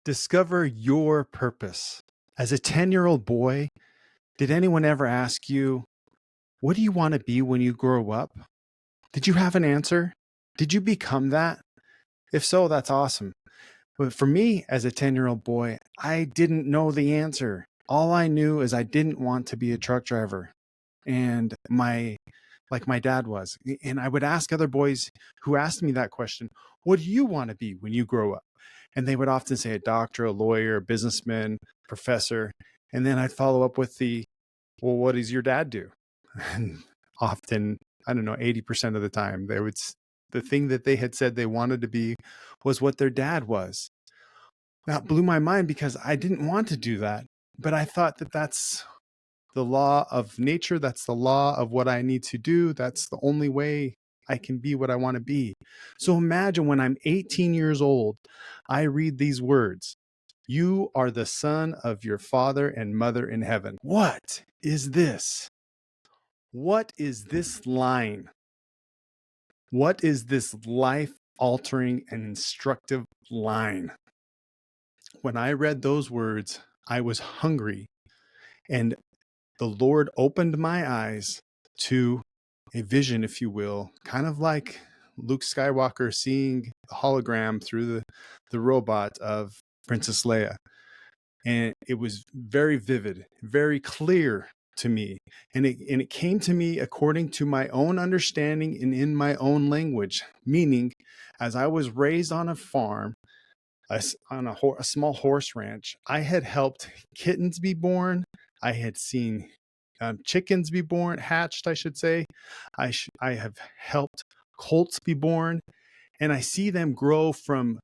Discover your purpose. As a 10-year-old boy, did anyone ever ask you, what do you want to be when you grow up? Did you have an answer? Did you become that? If so, that's awesome. But for me, as a 10-year-old boy, I didn't know the answer. All I knew is I didn't want to be a truck driver. And like my dad was. And I would ask other boys who asked me that question, what do you want to be when you grow up? And they would often say a doctor, a lawyer, a businessman, professor. And then I'd follow up with well, what does your dad do? And often, I don't know, 80% of the time, the thing that they had said they wanted to be was what their dad was. That blew my mind because I didn't want to do that. But I thought that that's the law of nature. That's the law of what I need to do. That's the only way I can be what I want to be. So imagine when I'm 18 years old, I read these words. You are the son of your father and mother in heaven. What is this? What is this line? What is this life-altering and instructive line? When I read those words, I was hungry, and the Lord opened my eyes to a vision, if you will, kind of like Luke Skywalker seeing the hologram through the robot of Princess Leia. And it was very vivid, very clear to me. And it came to me according to my own understanding and in my own language, meaning as I was raised on a farm, on a small horse ranch, I had helped kittens be born. I had seen chickens be born, hatched, I should say. I have helped colts be born, and I see them grow from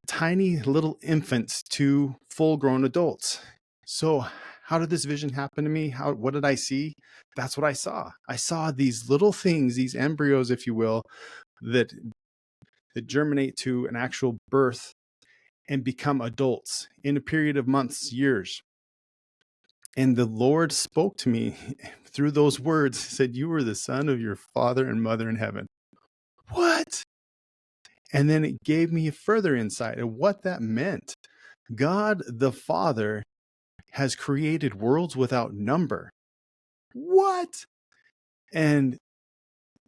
tiny little infants to full-grown adults. So how did this vision happen to me? What did I see? That's what I saw. I saw these little things, these embryos, if you will, that germinate to an actual birth and become adults in a period of months, years. And the Lord spoke to me through those words, said, you are the son of your father and mother in heaven. What? And then it gave me further insight of what that meant. God the Father has created worlds without number. What? And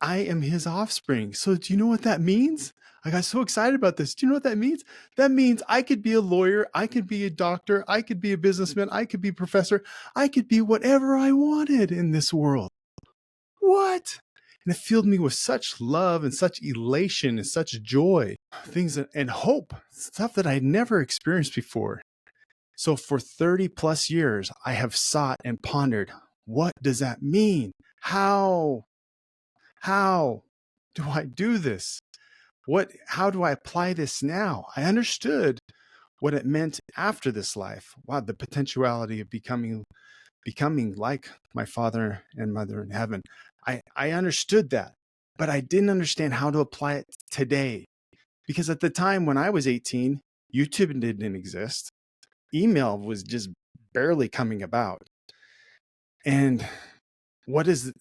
I am his offspring. So do you know what that means? I got so excited about this. Do you know what that means? That means I could be a lawyer. I could be a doctor. I could be a businessman. I could be a professor. I could be whatever I wanted in this world. What? And it filled me with such love and such elation and such joy, things and hope, stuff that I had never experienced before. So for 30 plus years, I have sought and pondered, what does that mean? How do I do this? How do I apply this now? I understood what it meant after this life. Wow, the potentiality of becoming like my father and mother in heaven. I understood that, but I didn't understand how to apply it today. Because at the time when I was 18, YouTube didn't exist. Email was just barely coming about. And what is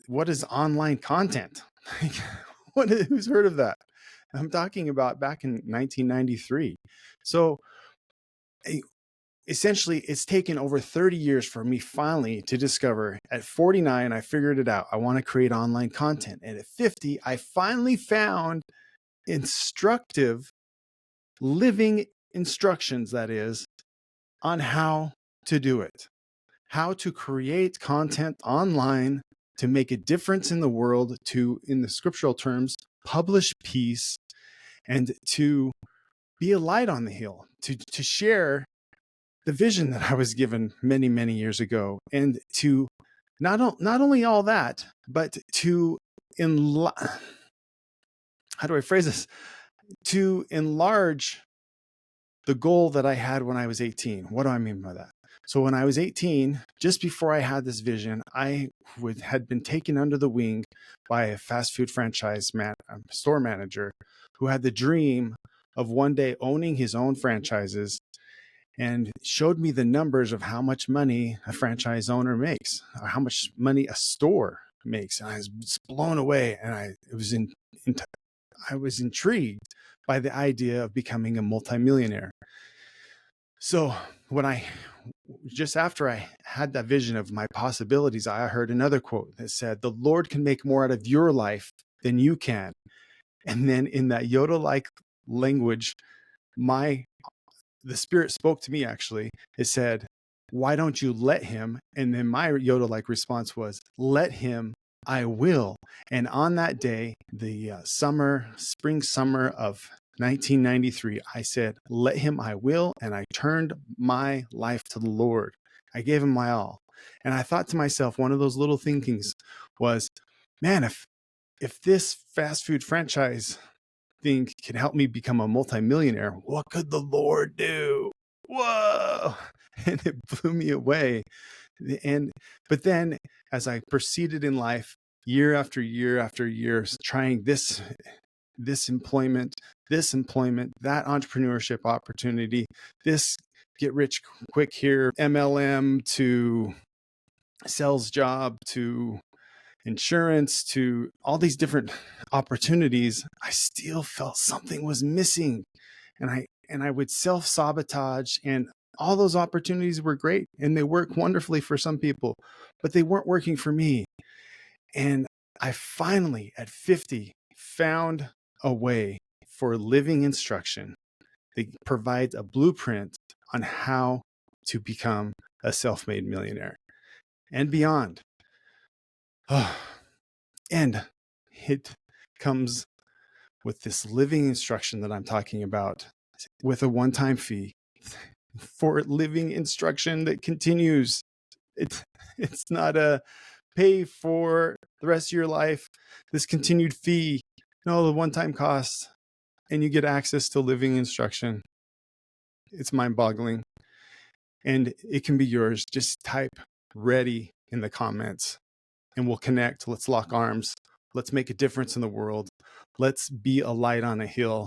online content? Who's heard of that? I'm talking about back in 1993. So essentially, it's taken over 30 years for me finally to discover. At 49, I figured it out. I want to create online content. And at 50, I finally found instructive, living instructions, that is, on how to do it. How to create content online to make a difference in the world, to, in the scriptural terms, publish peace, and to be a light on the hill, to share the vision that I was given many, many years ago, and to not only all that, but to how do I phrase this? To enlarge the goal that I had when I was 18. What do I mean by that? So when I was 18, just before I had this vision, I had been taken under the wing by a fast food franchise store manager who had the dream of one day owning his own franchises, and showed me the numbers of how much money a franchise owner makes, or how much money a store makes. And I was just blown away, and I was intrigued by the idea of becoming a multimillionaire. So when just after I had that vision of my possibilities, I heard another quote that said, "The Lord can make more out of your life than you can." And then in that Yoda-like language, the Spirit spoke to me actually. It said, "Why don't you let him?" And then my Yoda-like response was, "Let him, I will." And on that day, the spring summer of 1993, I said, "Let him, I will." And I turned my life to the Lord. I gave him my all. And I thought to myself, one of those little thinkings was, man, if this fast food franchise thing can help me become a multimillionaire, what could the Lord do? Whoa. And it blew me away. But then as I proceeded in life, year after year after year, trying this employment, that entrepreneurship opportunity, this get rich quick here, MLM, to sales job, to insurance, to all these different opportunities, I still felt something was missing. And I would self-sabotage, and all those opportunities were great and they work wonderfully for some people, but they weren't working for me. And I finally at 50 found a way for living instruction that provides a blueprint on how to become a self-made millionaire and beyond. And it comes with this living instruction that I'm talking about, with a one-time fee for living instruction that continues. It's not a pay for the rest of your life, this continued fee. No, the one-time cost, and you get access to living instruction. It's mind-boggling. And it can be yours. Just type "ready" in the comments and we'll connect. Let's lock arms. Let's make a difference in the world. Let's be a light on a hill.